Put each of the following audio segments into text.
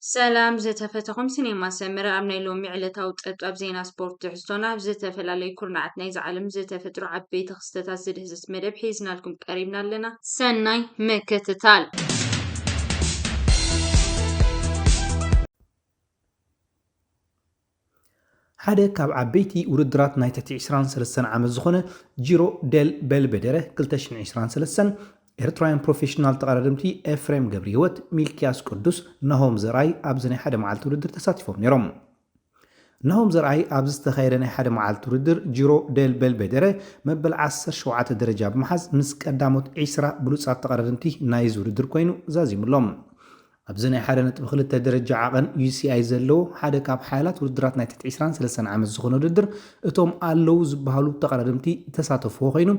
سلام زتفتخم سينما سمرة أمنا لومي علتا وطب زينا سبورت تحسونا بزتفلالي كورنعت نايز عالم زتفترو عبي تخستتا زدهزس مدب حيزنا لكم قريبنا لنا سناي مكتتال ሓደ ካብ ዓበይቲ ውድድራት ናይ 23 ዓመት ዝኾነ ጂሮ ዴል ቤልቤደረ 2023 ኤርትራውያን ፕሮፌሽናል ተቐዳደምቲ ኤፍሬም ገብረ ህይወት ሚልክያስ ቅዱስ ናሆም ዘርኣይ ኣብዚ ናይ ሓደ መዓልቲ ውድድር ተሳቲፎም ነይሮም። ናሆም ዘርኣይ ኣብዚ ዝተኻየደ ናይ ሓደ መዓልቲ ውድድር ጂሮ ዴል ቤልቤደረ መበል 17 ደረጃ ብምሓዝ ምስ ቀዳሞት 20 ብሉፃት ተቐዳደምቲ ናይዚ ውድድር ኮይኑ ዛዚሙሎም። ኣብዚ ናይ 1.2 ደረጃ ዓቐን UCI ዘለዎ ሓደ ካብ ሓያላት ውድድራት ናይ 23 ዓመት ዝኾነ ውድድር እቶም ኣለው ዝበሃሉ ተቐዳደምቲ ተሳተፍዎ ኮይኑ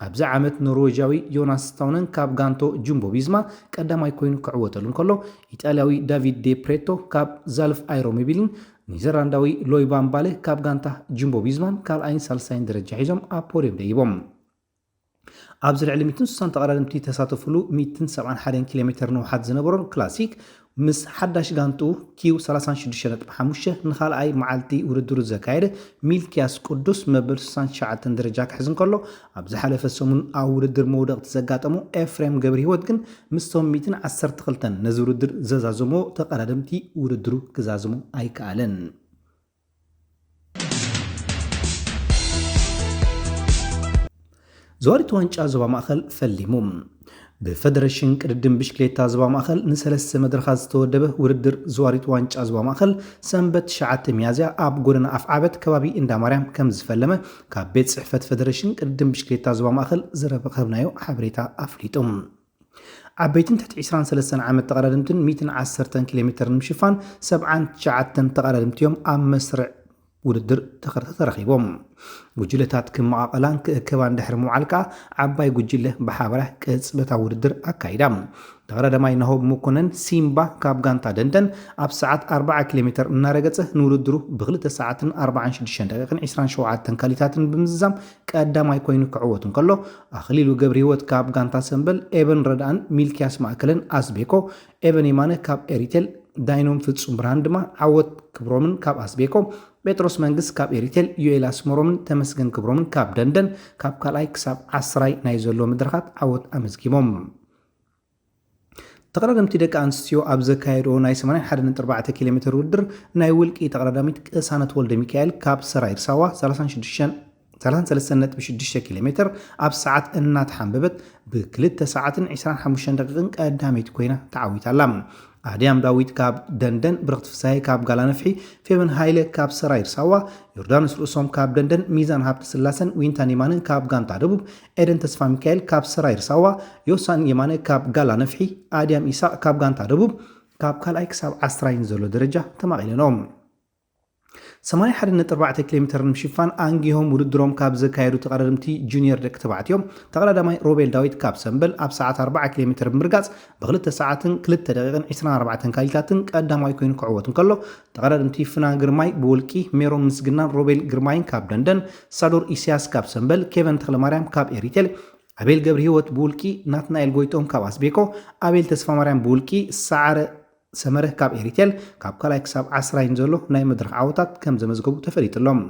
ኣብዚ ዓመት ኖርዌጃዊ ዮናስ ስታውነን ካብ ጋንቶ ጁምቦ ቪዝማ ቀዳማይ ኮይኑ ክዕወተሉ እንከሎ ኢጣልያዊ ዳቪድ ዴ ፕሬቶ ካብ ዛልፍ ኣይሮሞቢልን ኒዘርላንዳዊ ሎይ ባምባሌ ካብ ጋንታ ጁምቦ ቪዝማን ካልኣይን ሳልሳይን ደረጃ ሒዞም ኣብ ፖድዮም ደይቦም። ኣብዚ ልዕሊ 160 ተቐዳደምቲ ተሳተፍሉ 171 ኪሎ ሜትር ንውሓት ዝነበሮን ክላሲክ ምስ ሓዳሽ ጋንቱ ኪው 36.5 ንኻልኣይ መዓልቲ ውድድሩ ዘካየደ ሚልክያስ ቅዱስ መበል 69 ደረጃ ክሕዝ እንከሎ ኣብ ዝሓለፈ ሰሙን ኣብ ውድድር መውደቕቲ ዘጋጠሙ ኤፍሬም ገብረ ህይወት ግን ምስቶም 112 ነዚ ውድድር ዘዛዘሞ ተቐዳደምቲ ውድድሩ ክዛዝሙ ኣይከኣለን። ዘዋሪት ዋንጫ ዞባ ማእኸል ፈሊሙ ብፌደሬሽን ቅድድም ብሽክሌታ ዞባ ማእኸል ንሰለስተ መድረኻት ዝተወደበ ውድድር ዘዋሪት ዋንጫ ዞባ ማእኸል ሰንበት 9 ሚያዝያ ኣብ ጎደና ኣፍዓበት ከባቢ እንዳማርያም ከም ዝፈለመ ካብ ቤት ጽሕፈት ፌደሬሽን ቅድድም ብሽክሌታ ዞባ ማእኸል ዝረኸብናዮ ሓበሬታ ኣፍሊጡ። ዓበይትን ትሕቲ 23 ዓመት ተቐዳድምትን 110 ኪሎ ሜትር ንምሽፋን 79 ተቐዳድምቲዮም ኣብ መስርዕ ውድድር ተረኺቦም። ጉጅለታት ክመቃቐላን ክእከባን ድሕሪ ምውዓል ከዓ ዓባይ ጉጅለ ብሓበራ ቅጽበታዊ ውድድር ኣካይዳ። ተቐዳዳማይ ናሆም መኮነን ሲምባ ካብ ጋንታ ደንደን ኣብ ሰዓት 40 ኪሎ ሜትር እናረገፀ ንውድድሩ ብ2 ሰዓትን 46 ደቂቕን 27 ካሊታትን ብምዝዛም ቀዳማይ ኮይኑ ክዕወት እንከሎ ኣኽሊሉ ገብረ ህይወት ካብ ጋንታ ሰንበል ኤበን ረዳእን ሚልክያስ ማእከልን ኣስቤኮ ኤበን የማነ ካብ ኤሪቴል ዳይኖም ፍጹም ብርሃን ድማ ዓወት ክብሮምን ካብ ኣስቤኮ ጴጥሮስ መንግስት ካብ ኤሪቴል ዩኤል ኣስመሮምን ተመስገን ክብሮምን ካብ ደንደን ካብ ካልኣይ ክሳብ 10 ናይ ዘሎ መድረኻት ዓወት ኣመዝጊቦም። ተቐዳደምቲ ደቂ ኣንስትዮ ኣብ ዘካየድኦ ናይ 81.4 ኪሎ ሜትር ውድድር ናይ ውልቂ ተቐዳዳሚት ቅሳነት ወልደ ሚካኤል ካብ ሰራይ ርሳዋ 33.6 ኪሎ ሜትር ኣብ ሰዓት እናተሓንበበት ብ2 ሰዓትን 25 ደቂቕን ቀዳመይቲ ኮይና ተዓዊታላ። ኣድያም ዳዊት ካብ ደንደን ብርክት ፍሳይ ካብ ጋላነፍሒ ፌበን ሃይለ ካብ ሰራይ ርሳዋ ዮርዳኖስ ርእሶም ካብ ደንደን ሚዛን ሃብቲ ስላሰን ዊንታን የማንን ካብ ጋንታ ደቡብ ኤደን ተስፋ ሚካኤል ካብ ሰራይ ርሳዋ ዮሳን የማነ ካብ ጋላነፍሒ ኣድያም ኢሳቅ ካብ ጋንታ ደቡብ ካብ ካልኣይ ክሳብ 10 ዘሎ ደረጃ ተማቒለኖም 81.4 ኪሎ ሜትር ንምሽፋን አንጊሆም ውድድሮም ካብ ዘካየዱ ተቐዳደምቲ ጁኒየር ደቂ ተባዕትዮም ተቐዳዳማይ ሮቤል ዳዊት ካብ ሰንበል ኣብ ሰዓት 40 ኪሎ ሜትር ብምርጋጽ ብ2 ሰዓትን 2 ደቂቕን 24 ካሊታትን ቀዳማይ ኮይኑ ክዕወት እንከሎ ተቐዳደምቲ ፍናን ግርማይ ብውልቂ ሜሮን ምስግናን ሮቤል ግርማይን ካብ ደንደን ሳዶር ኢስያስ ካብ ሰንበል ኬቨን ተኽለማርያም ካብ ኤሪቴል ኣቤል ገብረ ህይወት ብውልቂ ናትናኤል ጎይቶም ካብ ኣስቤኮ ኣቤል ተስፋ ማርያም ብውልቂ ሰዓረ ሰመረህ ካብ ኤሪቴል ካብ ካልኣይ ክሳብ 10 ዘሎ ናይ መድረኽ ዓወታት ከም ዘመዝገቡ ተፈሊጡሎም።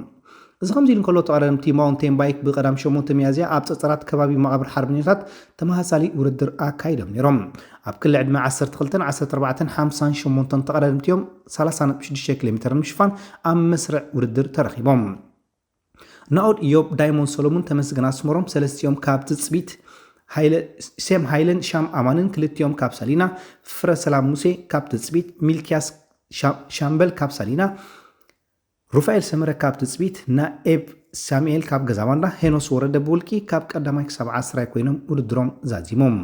እዚ ከምዚ ኢሉ እንከሎ ተቐዳደምቲ ማውንቴን ባይክ ብቐዳም 8 ሚያዝያ ኣብ ፀፀራት ከባቢ መቓብር ሓርበኛታት ተመሳሳሊ ውድድር ኣካይዶም ነይሮም። ኣብ ክልል ዕድመ 12 14 58 ተቐዳደምቲዮም 30.6 ኪሎ ሜትር ንምሽፋን ኣብ መስርዕ ውድድር ተረኺቦም። ናኦድ ኢዮብ ዳይሞንድ ሰሎሞን ተመስገን ኣስመሮም ሰለስቲኦም ካብ ትፅቢት ሴም ሃይለን ሻም ኣማንን ክልቲኦም ካብ ሳሊና ፍረ ሰላም ሙሴ ካብ ትፅቢት ሚልክያስ ሻምበል ካብ ሳሊና ሩፋኤል ሰመረ ካብ ትፅቢት ናኤብ ሳሙኤል ካብ ገዛባንዳ ሄኖስ ወረደ ብውልቂ ካብ ቀዳማይ ክሳብ 10 ኮይኖም ውድድሮም ዛዚሞም።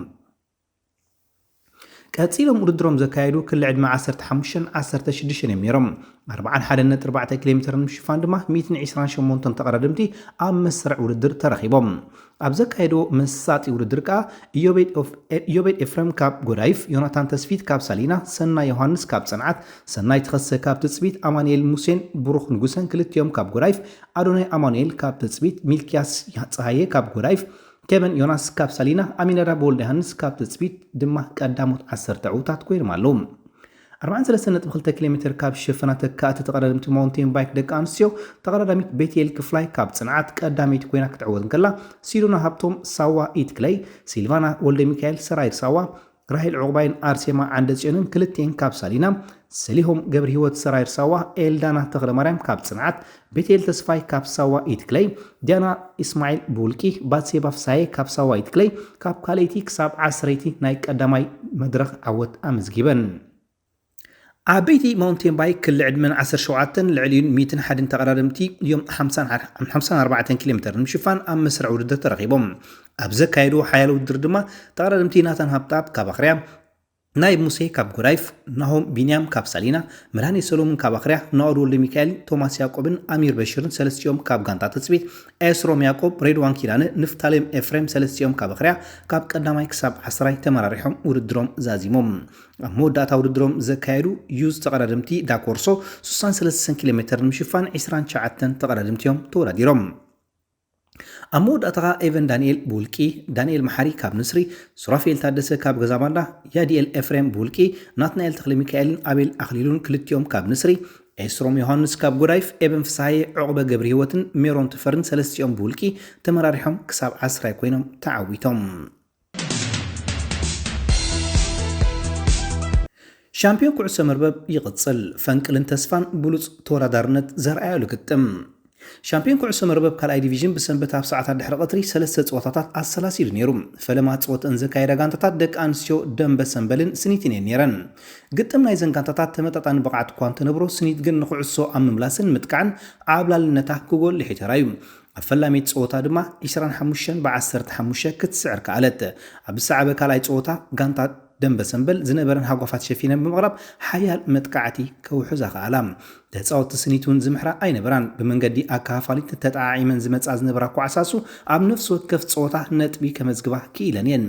ቀፂሎም ውድድሮም ዘካየዱ ክልል ዕድመ 15-16 እዮም ነይሮም። 41.4 ኪሎ ሜትር ንምሽፋን ድማ 128 ተቐዳደምቲ ኣብ መስርዕ ውድድር ተረኺቦም። ኣብ ዘካየድዎ መሳጢ ውድድር ከዓ ኢዮቤድ ኤፍሬም ካብ ጎዳይፍ፣ ዮናታን ተስፊት ካብ ሳሊና፣ ሰናይ ዮሃንስ ካብ ፀንዓት፣ ሰናይ ተኸሰ ካብ ትፅቢት፣ ኣማንኤል ሙሴን ብሩኽ ንጉሰን ክልቲኦም ካብ ጎዳይፍ፣ ኣዶናይ ኣማንኤል ካብ ትፅቢት፣ ሚልክያስ ፀሃየ ካብ ጎዳይፍ ኬቨን ዮናስ ካብ ሳሊና ኣሚነራ በወልደ ዮሃንስ ካብ ትፅቢት ድማ ቀዳሞት 10 ዕውታት ኮይኖም ኣለዉ። 43.2 ኪሎሜትር ካብ ሽፈናት ተካእቲ ተቐዳድምቲ ማውንቴን ባይክ ደቂ ኣንስትዮ ተቐዳዳሚት ቤቴል ክፍላይ ካብ ጽንዓት ቀዳሚት ኮይና ክትዕወት እንከላ ሲዶና ሃብቶም ሳዋ ኢትክለይ ሲልቫና ወልደ ሚካኤል ሰራይር ሳዋ ራሂል ዕቁባይን አርሴማ አንደ ጽዮንን ክልቴን ካብ ሳሊና ሰሊሆም ገብረ ህይወት ሰራይር ሳዋ ኤልዳና ተክለ ማርያም ካብ ጽንዓት ቤቴል ተስፋይ ካብ ሳዋ ኢትክለይ ዲያና ኢስማኤል ቡልቂ ባትሴባ ፍሳዬ ካብ ሳዋ ኢትክለይ ካብ ካልይቲ ክሳብ 10ቲ ናይ ቀዳማይ መድረኽ ዓወት ኣመዝጊበን ዓበይቲ ማውንቴን ባይክ ክልል ዕድመን 17 ልዕሊዩን 101 ተቐዳድምቲ እዮም 54 ኪሎሜትር ንምሽፋን ኣብ መስርዕ ውድድር ተረኺቦም ኣብ ዘካየዱ ሓያል ውድድር ድማ ተቐዳድምቲ ናታን ሃብጣብ ካብ ኣኽርያ ናይ ሙሴ ካብ ጎዳይፍ ናሆም ቢንያም ካብ ሳሊና መድሃኒ ሰሎሞን ካብ ኣኽርያ ናኦድ ወልደ ሚካኤል ቶማስ ያዕቆብን አሚር በሽርን ሰለስቲኦም ካብ ጋንታ ተጽቢት ኤስሮም ያዕቆብ ሬድዋን ኪዳነ ንፍታሌም ኤፍሬም ሰለስቲኦም ካብ ኣኽርያ ካብ ቀዳማይ ክሳብ 10 ተመራሪሖም ውድድሮም ዛዚሞም ኣብ መወዳእታ ውድድሮም ዘካየዱ ዩዝ ተቐዳድምቲ ዳኮርሶ 63 ኪሎሜትር ንምሽፋን 29 ተቐዳድምቲዮም ተወዳዲሮም ኣብ መወዳእታ ኤቨን ዳንኤል ቡልቂ ዳንኤል መሐሪ ካብ ንስሪ ሱራፌል ታደሰ ካብ ገዛማንዳ ያዲኤል ኤፍሬም ቡልቂ ናትናኤል ተክለ ሚካኤልን አቤል አኽሊሉን ክልቲኦም ካብ ንስሪ ኤስሮም ዮሐንስ ካብ ጎዳይፍ ኤበን ፍሳሐ ዕቁበ ገብረ ህይወትን ሜሮን ተፈርን ሰለስቲኦም ቡልቂ ተመራሪሖም ክሳብ 10 ኮይኖም ተዓዊቶም ሻምፒዮን ኩዕሶ መርበብ ይቕጽል ፈንቅልን ተስፋን ብሉጽ ተወዳዳርነት ዘርአያሉ ግጥም ሻምፒዮን ኩዕሶ መርበብ ካልኣይ ዲቪዥን ብሰንበት ኣብ ሰዓታት ድሕሪ ቀትሪ 3 ፀወታታት ኣሰላሲሉ ነይሩ ፈለማ ፀወተን ዘካየዳ ጋንታታት ደቂ ኣንስትዮ ደንበ ሰንበልን ስኒትን ነይረን ግጥም ናይ ዘንጋንታታት ተመጣጣኒ ብቕዓት እኳ እንተነብሮ ስኒት ግን ንኩዕሶ ኣብ ምምላስን ምጥቃዕን ዓብላልነታ ክጎልሕ ይተራዩ ኣብ ፈላሜት ፀወታ ድማ 25-15 ክትስዕር ከኣለት ኣብ ሰዓበ ካልኣይ ፀወታ ጋንታ ደንበ ሰንበል ዝነበረን ሃጓፋት ሸፊነን ብምቕራብ ሓያል መጥቃዕቲ ከውሕዛ ከኣላ ተፃወቲ ስኒቱን ዝምሕራ ኣይነበራን ብመንገዲ ኣካፋሊት ተጣዒመን ዝመፃ ዝነበራ ኳዕሳሱ ኣብ ነፍሲ ወከፍ ፀወታ ነጥቢ ከመዝግባ ክኢለን እየን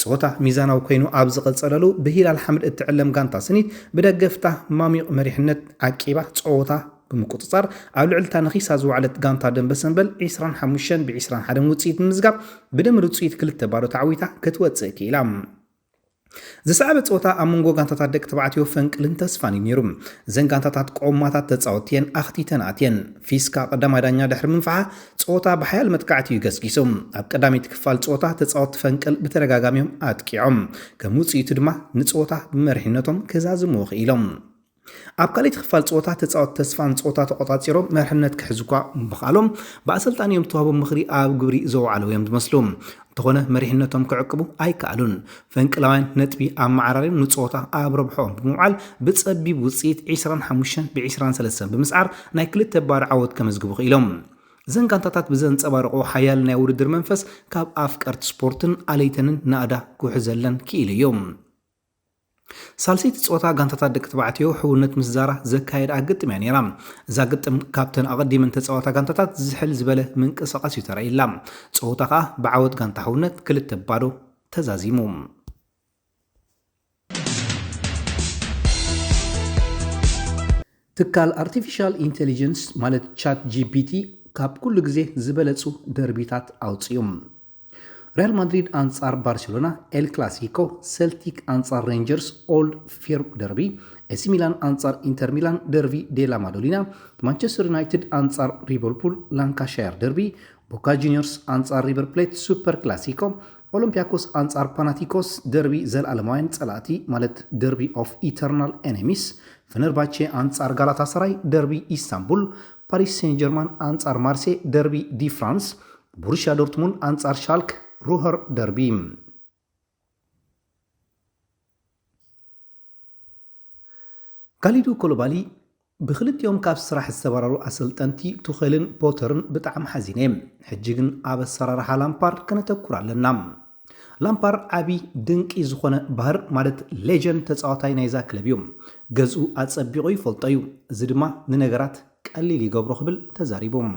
ፀወታ ሚዛናዊ ኮይኑ ኣብ ዝቐፀለሉ ብሂላል ሓመድ እትዕለም ጋንታ ስኒት ብደገፍታ ማሚቕ መሪሕነት ዓቂባ ፀወታ ብምቁፅፃር ኣብ ልዕልታ ነኺሳ ዝወዓለት ጋንታ ደንበ ሰንበል 25-21 ውፅኢት ምዝጋብ ብድምር ውፅኢት 2 ባዶ ተዓዊታ ክትወፅእ ክኢላ ዝሰዓበ ፀወታ ኣብ መንጎ ጋንታታት ደቂ ተባዕትዮ ፈንቅልን ተስፋን ነይሩ እዘን ጋንታታት ቆማታት ተፃወትየን ኣኽቲተን ኣትየን ፊስካ ቀዳማይ ዳኛ ድሕሪ ምንፍሓ ፀወታ ብሓያል መጥቃዕቲ ይገስጊሶም ኣብ ቀዳሚት ክፋል ፀወታ ተፃወቲ ፈንቅል ብተደጋጋሚዮም ኣጥቂዖም ከም ውፅኢቱ ድማ ንፀወታ ብመሪሕነቶም ክዛዝምዎ ክኢሎም ኣብ ካልኣይቲ ክፋል ፀወታ ተፃወቲ ተስፋን ፀወታ ተቆፃፂሮም መርሕነት ክሕዝኳ ምብኻሎም ብኣሰልጣኒዮም ተዋህቦም ምኽሪ ኣብ ግብሪ ዘውዓለው እዮም ዝመስሉ እንተኾነ መሪሕነቶም ክዕቅቡ ኣይከኣሉን ፈንቅላውያን ነጥቢ ኣብ ማዕራርዮም ንፀወታ ኣብ ረብሖም ብምውዓል ብፀቢብ ውፅኢት 25-23 ብምስዓር ናይ 2 ባዶ ዓወት ከመዝግቡ ክኢሎም እዘን ጋንታታት ብዘንፀባርቆ ሓያል ናይ ውድድር መንፈስ ካብ ኣፍቀርቲ ስፖርትን ኣለይተንን ናእዳ ክውሕዘለን ክኢሉ እዮም ሳልሰይቲ ፀወታ ጋንታታት ደቂ ተባዕትዮ ሕውነት ምስዛራ ዘካየድ ግጥም እያ ነይራ እዛ ግጥም ካብተን ኣቐዲመን ተፃወታ ጋንታታት ዝሕል ዝበለ ምንቅስቓስ እዩ ተራኢላ ፀወታ ከዓ ብዓወት ጋንታ ሕውነት 2 ባዶ ተዛዚሙ ትካል አርቲፊሻል ኢንቴሊጀንስ ማለት ቻት ጂፒቲ ካብ ኩሉ ግዜ ዝበለጹ ደርቢታት ኣውፅዮም ሪያል ማድሪድ አንጻር ባርሴሎና ኤል ክላሲኮ ሴልቲክ አንጻር ሬንጀርስ ኦልድ ፊርም ደርቢ ኤሲ ሚላን አንጻር ኢንተር ሚላን ደርቢ ዴላ ማዶሊና ማንቸስተር ዩናይትድ አንጻር ሊቨርፑል ላንካሻየር ደርቢ ቦካ ጁኒየርስ አንጻር ሪቨር ፕሌት ሱፐር ክላሲኮ ኦሎምፒያኮስ አንጻር ፓናቲኮስ ደርቢ ዘለዓለማውያን ጸላእቲ ማለት ደርቢ ኦፍ ኢተርናል ኤኒሚስ ፈነርባቼ አንጻር ጋላታሳራይ ደርቢ ኢስታንቡል ፓሪስ ሴን ጀርማን አንጻር ማርሴ ደርቢ ዲ ፍራንስ ቦሩሲያ ዶርትሙንድ አንጻር ሻልክ ሩኸር ደርቢ ካሊዱ ኮሎባሊ ብክልቲኦም ካብ ስራሕ ዝተባረሩ ኣሰልጠንቲ ቱኸልን ፖተርን ብጣዕሚ ሓዚነ ሕጂ ግን ኣብ ኣሰራርሓ ላምፓርድ ከነተኩር ኣለና ላምፓርድ ዓቢ ድንቂ ዝኾነ ባህር ማለት ሌጀንድ ተፃዋታይ ናይዛ ክለብ እዩ ገዝኡ ኣፀቢቑ ይፈልጦ እዩ እዚ ድማ ንነገራት ቀሊል ይገብሮ ክብል ተዛሪቦም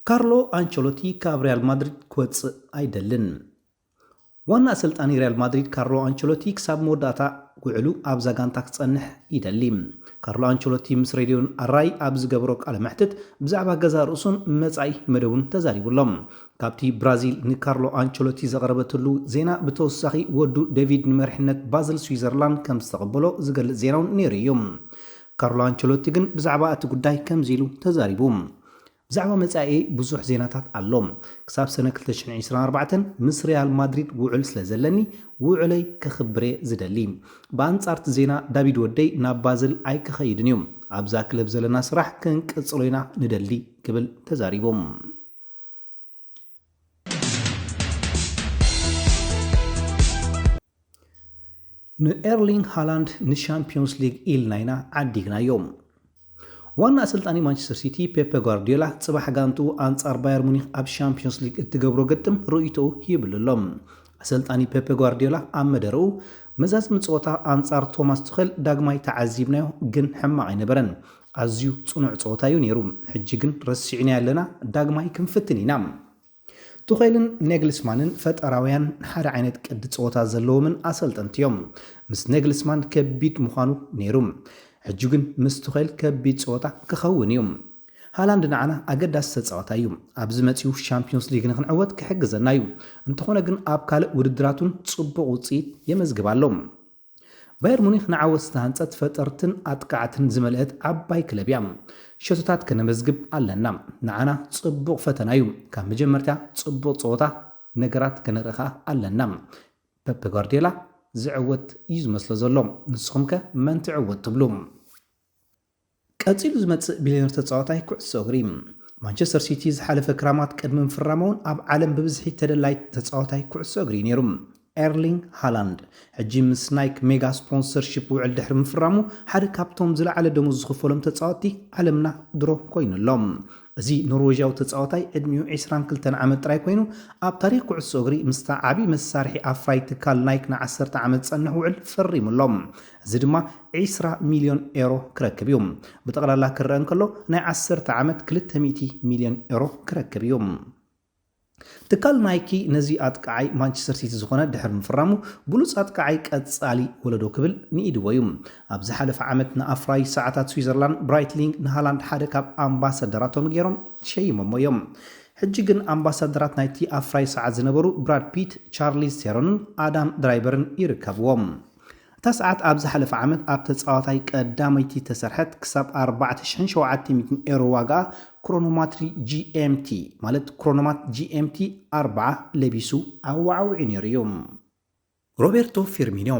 ካርሎ አንቸሎቲ ካብ ሪያል ማድሪድ ክወፅእ ኣይደልን ዋና ኣሰልጣኒ ሪያል ማድሪድ ካርሎ አንቸሎቲ ክሳብ መወዳእታ ውዕሉ ኣብ ዛጋንታ ክጸንሕ ይደሊ ካርሎ አንቸሎቲ ምስ ሬድዮን ኣራይ ኣብ ዝገብሮ ቃለ መሕትት ብዛዕባ ገዛ ርእሱን መጻኢ መደቡን ተዛሪቡሎም ካብቲ ብራዚል ንካርሎ አንቸሎቲ ዘቐረበትሉ ዜና ብተወሳኺ ወዱ ዴቪድ ንመርሕነት ባዝል ስዊዘርላንድ ከም ዝተቐበሎ ዝገልጽ ዜናውን ነይሩ እዩ ካርሎ አንቸሎቲ ግን ብዛዕባ እቲ ጉዳይ ከምዚ ኢሉ ተዛሪቡ ብዛዕባ መጻኢ ብዙሕ ዜናታት ኣሎ ክሳብ ሰነ 2024 ምስ ሪያል ማድሪድ ውዕል ስለ ዘለኒ ውዕለይ ከኽብረ ዝደሊ ብኣንጻርቲ ዜና ዳቪድ ወደይ ናብ ባዝል ኣይክኸይድን እዩ ኣብዛ ክለብ ዘለና ስራሕ ክንቅጽሎ ኢና ንደሊ ክብል ተዛሪቦም ንኤርሊንግ ሃላንድ ንሻምፒዮንስ ሊግ ኢልናይና ዓዲግናዮም ዋና አሰልጣኒ ማንቸስተር ሲቲ ፔፕ ጓርዲዮላ ጽባሕ ጋንቱ አንጻር ባየር ሙኒክ ኣብ ሻምፒዮንስ ሊግ እትገብሮ ገጥም ርእይቶ ይብልሎም አሰልጣኒ ፔፕ ጓርዲዮላ ኣብ መደረኡ መዛዝ ምጽወታ አንጻር ቶማስ ቱኸል ዳግማይ ተዓዚብናዮ ግን ሕማቕ ኣይነበረን ኣዝዩ ጽኑዕ ጸወታ እዩ ነይሩ ሕጂ ግን ረሲዕና ያለና ዳግማይ ክንፍትን ኢና ቱኸልን ኔግልስማንን ፈጠራውያን ሓደ ዓይነት ቅዲ ጸወታ ዘለዎምን አሰልጠንቲ እዮም ምስ ኔግልስማን ከቢድ ምዃኑ ነይሩ ሕጂ ግን ምስ ቱኸል ከቢድ ጸወታ ክኸውን እዩ ሃላንድ ንዓና ኣገዳሲ ተጻዋታ እዩ ኣብዚ መጺኡ ሻምፒዮንስ ሊግ ንኽንዕወት ክሕግዘና እዩ እንተኾነ ግን ኣብ ካልእ ውድድራቱን ጽቡቕ ውጽኢት የመዝግብ ኣሎ ባየር ሙኒክ ንዓወት ሃንጸት ፈጠርትን ኣጥቃዕትን ዝመልአት ዓባይ ክለብ እያ ሸቶታት ከነመዝግብ ኣለና ንዓና ጽቡቕ ፈተና እዩ ካብ መጀመርታ ጽቡቕ ጸወታ ነገራት ከነርኢኻ ኣለና ፔፕ ጓርዲዮላ ዝዕወት እዩ ዝመስሎ ዘሎ ንስኹም ከ መን ትዕወት ትብሉ ቀፂሉ ዝመጽእ ቢልዮነር ተጻዋታይ ኩዕሶ እግሪ ማንቸስተር ሲቲ ዝሓለፈ ክራማት ቅድሚ ምፍራሞውን ኣብ ዓለም ብብዝሒ ተደላይ ተጻዋታይ ኩዕሶ እግሪ ነይሩ ኤርሊንግ ሃላንድ ሕጂ ምስ ናይክ ሜጋ ስፖንሰርሺፕ ውዕል ድሕሪ ምፍራሙ ሓደ ካብቶም ዝለዓለ ደሞዝ ዝኽፈሎም ተጻዋቲ ዓለምና ድሮ ኮይኑሎም እዚ ኖርዌጃዊ ተጻዋታይ ዕድሚኡ 22 ዓመት ጥራይ ኮይኑ ኣብ ታሪክ ኩዕሶ እግሪ ምስታ ዓቢ መሳርሒ ኣፍራይ ትካል ናይክ ን10 ዓመት ጸንሕ ውዕል ፈሪሙሎም እዚ ድማ 20 ሚልዮን ዩሮ ክረክብ እዩ ብጠቕላላ ክረአ እንከሎ ናይ 10 ዓመት 200 ሚልዮን ዩሮ ክረክብ እዩ ትካል ናይኪ ነዚ ኣጥቃዓይ ማንቸስተር ሲቲ ዝኾነ ድሕሪ ምፍራሙ ብሉፅ ኣጥቃዓይ ቀጻሊ ወለዶ ክብል ንኢድዎ እዩ ኣብ ዝሓለፈ ዓመት ንኣፍራይ ሰዓታት ስዊዘርላንድ ብራይትሊንግ ንሃላንድ ሓደ ካብ ኣምባሳደራቶም ገይሮም ሸይሞሞ እዮም ሕጂ ግን ኣምባሳደራት ናይቲ ኣፍራይ ሰዓት ዝነበሩ ብራድ ፒት ቻርሊዝ ቴሮንን ኣዳም ድራይቨርን ይርከብዎም እታ ሰዓት ኣብ ዝሓለፈ ዓመት ኣብ ተጻዋታይ ቀዳመይቲ ተሰርሐት ክሳብ 4700 ዩሮ ዋጋ ክሮኖማትሪ GMT ማለት ክሮኖማት GMT 4 ለቢሱ ኣዋዓውዒ ነይሩ እዩ ሮቤርቶ ፊርሚኒዮ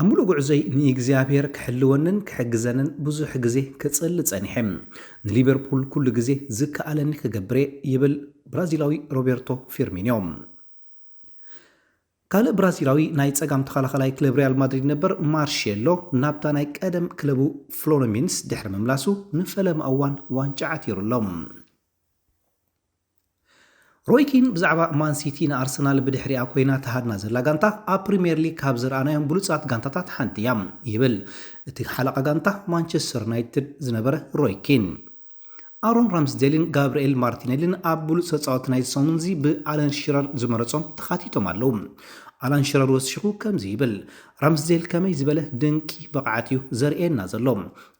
ኣብ ሙሉእ ጉዕዞይ ንእግዚኣብሔር ክሕልወንን ክሕግዘንን ብዙሕ ግዜ ክጽሊ ጸኒሐ ንሊቨርፑል ኩሉ ግዜ ዝከኣለኒ ክገብረ ይብል ብራዚላዊ ሮቤርቶ ፊርሚኒዮ ካልእ ብራዚላዊ ናይ ጸጋም ተኸላኸላይ ክለብ ሪያል ማድሪድ ነበር ማርሴሎ ናብታ ናይ ቀደም ክለቡ ፍሎሚንስ ድሕሪ ምምላሱ ንፈለማ እዋን ዋንጫ ዓቲሩሎም ሮይኪን ብዛዕባ ማን ሲቲ ንኣርሰናል ብድሕሪኣ ኮይና ተሃድና ዘላ ጋንታ ኣብ ፕሪምየር ሊግ ካብ ዝረኣናዮም ብሉጻት ጋንታታት ሓንቲ እያ ይብል እቲ ሓለቓ ጋንታ ማንቸስተር ዩናይትድ ዝነበረ ሮይኪን ኣሮን ራምስዴልን ጋብርኤል ማርቲኔልን ኣብ ብሉጽ ተጻወቲ ናይ ሰሙንዚ ብኣለን ሽረር ዝመረጾም ተኻቲቶም ኣለዉ ኣላን ሽረር ወሲኹ ከምዚ ይብል ራምስዴል ከመይ ዝበለ ድንቂ ብቕዓት እዩ ዘርእየና ዘሎ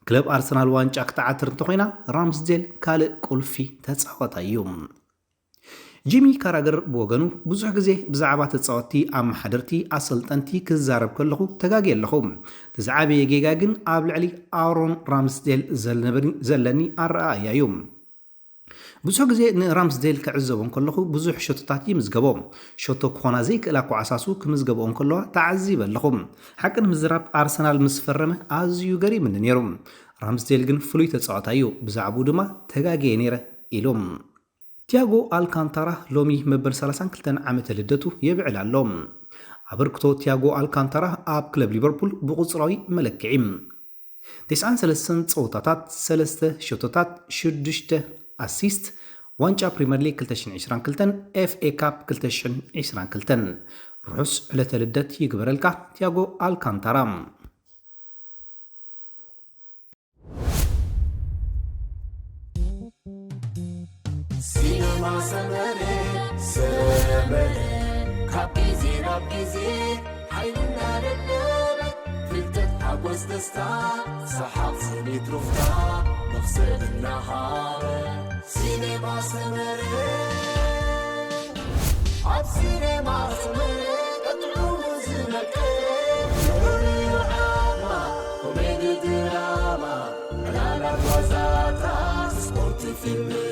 ክለብ ኣርሰናል ዋንጫ ክትዓትር እንተኮይና ራምስዴል ካልእ ቁልፊ ተጻወታ እዩ ጂሚ ካራገር ብወገኑ ብዙሕ ግዜ ብዛዕባ ተጻወቲ ኣመሓደርቲ ኣሰልጠንቲ ክዛረብ ከለኹ ተጋጊ ኣለኹ ተዛዓበየ ጌጋ ግን ኣብ ልዕሊ ኣሮን ራምስዴል ዘለኒ ኣረኣእያ እዩ ብዙሕ ግዜ ንራምስዴል ክዕዘቦም ከለኹ ብዙሕ ሸቶታት ይምዝገቦ ሸቶ ክኾና ዘይክእላ ኳዓሳሱ ክምዝገቦም ከለዋ ተዓዚብ ኣለኹ ሓቂ ንምዝራብ ኣርሰናል ምስ ፈረመ ኣዝዩ ገሪምኒ ነይሩ ራምስዴል ግን ፍሉይ ተጻዋታ እዩ ብዛዕባኡ ድማ ተጋጊየ ነይረ ኢሎም ቲያጎ ኣልካንታራ ሎሚ መበል 32 ዓመተ ልደቱ የብዕል ኣሎ ኣበርክቶ ቲያጎ ኣልካንታራ ኣብ ክለብ ሊቨርፑል ብቁጽራዊ መለክዒ 93 ጸወታታት 3 ሸቶታት 6 ኣሲስት ዋንጫ ፕሪምየር ሊግ 2022 FA ካፕ 2022 ርሑስ ዕለተ ልደት ይግበረልካ ቲያጎ ኣልካንታራ Cinema Samare, Kapizi Rapizi, I will not know. حقوس دستا سحاب سني تروفتا نفسد النهار سينما سمري عب سينما سمري قطعو مزنك نوري العامة وميد دراما لا لا بوزاتا سبورت فيلم